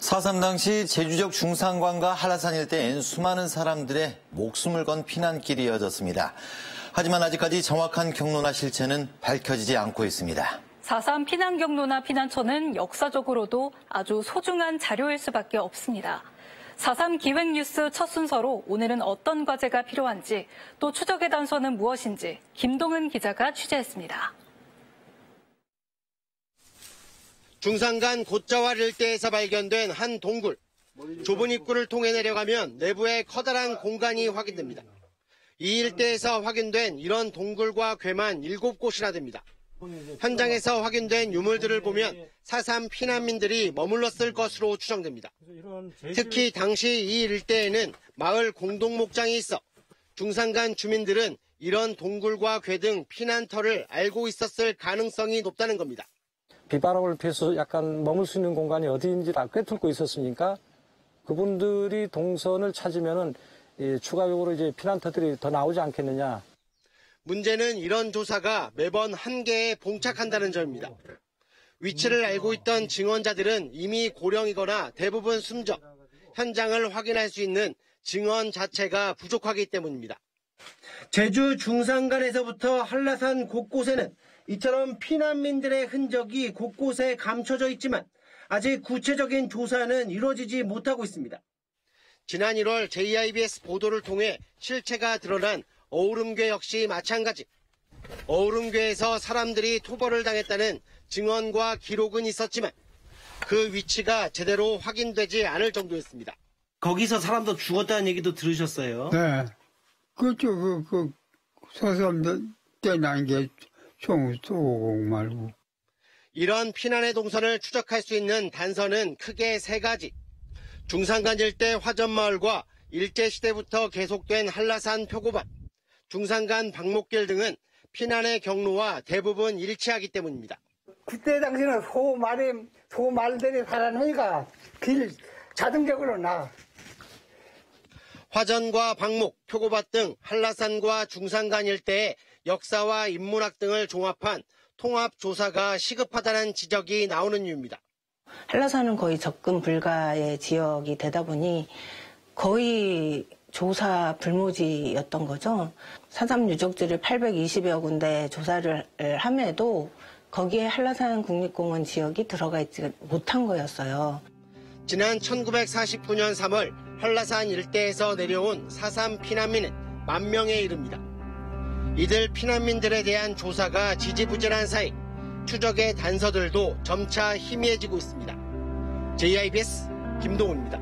4.3 당시 제주적 중산간과 한라산 일대엔 수많은 사람들의 목숨을 건 피난길이 이어졌습니다. 하지만 아직까지 정확한 경로나 실체는 밝혀지지 않고 있습니다. 4.3 피난 경로나 피난처는 역사적으로도 아주 소중한 자료일 수밖에 없습니다. 4.3 기획뉴스 첫 순서로 오늘은 어떤 과제가 필요한지, 또 추적의 단서는 무엇인지 김동은 기자가 취재했습니다. 중산간 곶자왈 일대에서 발견된 한 동굴. 좁은 입구를 통해 내려가면 내부에 커다란 공간이 확인됩니다. 이 일대에서 확인된 이런 동굴과 궤만 7곳이나 됩니다. 현장에서 확인된 유물들을 보면 4.3 피난민들이 머물렀을 것으로 추정됩니다. 특히 당시 이 일대에는 마을 공동목장이 있어 중산간 주민들은 이런 동굴과 궤 등 피난터를 알고 있었을 가능성이 높다는 겁니다. 비바람을 피해서 약간 머물 수 있는 공간이 어디인지 다 꿰뚫고 있었으니까 그분들이 동선을 찾으면은 추가적으로 이제 피난터들이 더 나오지 않겠느냐. 문제는 이런 조사가 매번 한계에 봉착한다는 점입니다. 위치를 알고 있던 증언자들은 이미 고령이거나 대부분 숨져 현장을 확인할 수 있는 증언 자체가 부족하기 때문입니다. 제주 중산간에서부터 한라산 곳곳에는 이처럼 피난민들의 흔적이 곳곳에 감춰져 있지만 아직 구체적인 조사는 이루어지지 못하고 있습니다. 지난 1월 JIBS 보도를 통해 실체가 드러난 어우름궤 역시 마찬가지. 어우름궤에서 사람들이 토벌을 당했다는 증언과 기록은 있었지만 그 위치가 제대로 확인되지 않을 정도였습니다. 거기서 사람도 죽었다는 얘기도 들으셨어요? 네. 그렇죠. 사람들 떼난 게 총 쏘고 말고. 이런 피난의 동선을 추적할 수 있는 단서는 크게 3가지. 중산간 일대 화전마을과 일제시대부터 계속된 한라산 표고밭, 중산간 방목길 등은 피난의 경로와 대부분 일치하기 때문입니다. 그때 당시는 소말들이 살아나니까 길 자동적으로 나. 화전과 방목, 표고밭 등 한라산과 중산간 일대의 역사와 인문학 등을 종합한 통합조사가 시급하다는 지적이 나오는 이유입니다. 한라산은 거의 접근 불가의 지역이 되다 보니 거의 조사 불모지였던 거죠. 4.3 유적지를 820여 군데 조사를 함에도 거기에 한라산 국립공원 지역이 들어가 있지 못한 거였어요. 지난 1949년 3월 한라산 일대에서 내려온 4.3 피난민은 10,000명에 이릅니다. 이들 피난민들에 대한 조사가 지지부진한 사이 추적의 단서들도 점차 희미해지고 있습니다. JIBS 김동훈입니다.